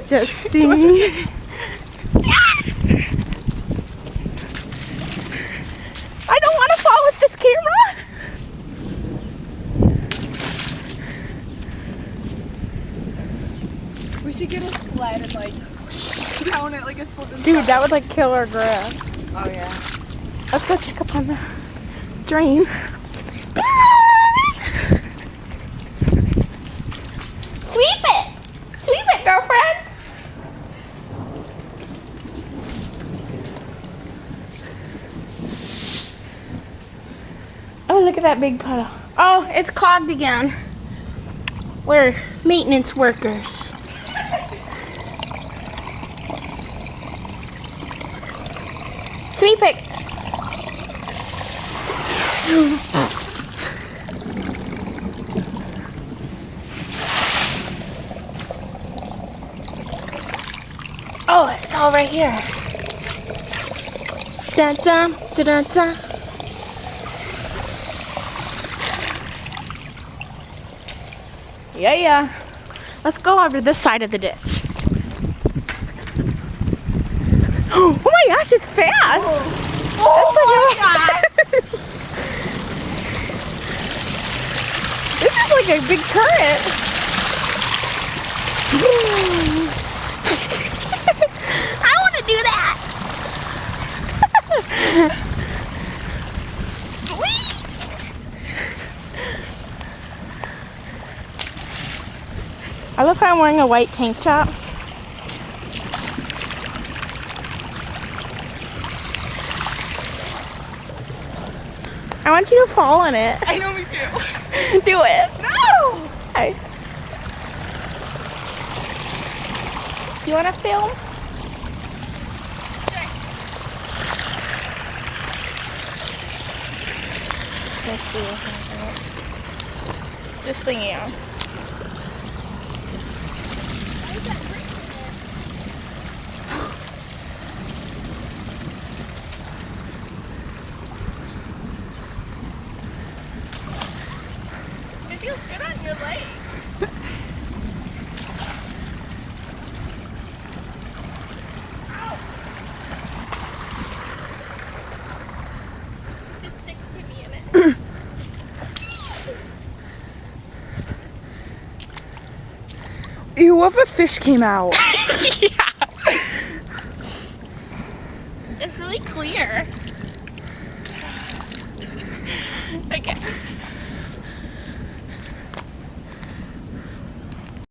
Just see. I don't want to fall with this camera. We should get a sled and like down it like a slip and Dude, that would like kill our grass. Oh yeah. Let's go check up on the drain. Sweep it! Sweep it, girlfriend! Oh, look at that big puddle. Oh, it's clogged again. We're maintenance workers. Sweep it. Oh, it's all right here. Dun dun dun dun dun. Yeah. Let's go over this side of the ditch. Oh my gosh, it's fast. Oh my god. This is like a big current. I want to do that. I love how I'm wearing a white tank top. I want you to fall in it. I know, me too. Do it. No! Okay. You want to film? Let's see. This thingy on. It feels good on your leg. You should stick to me in it. Ew, what if a fish came out? Yeah. It's really clear. Okay.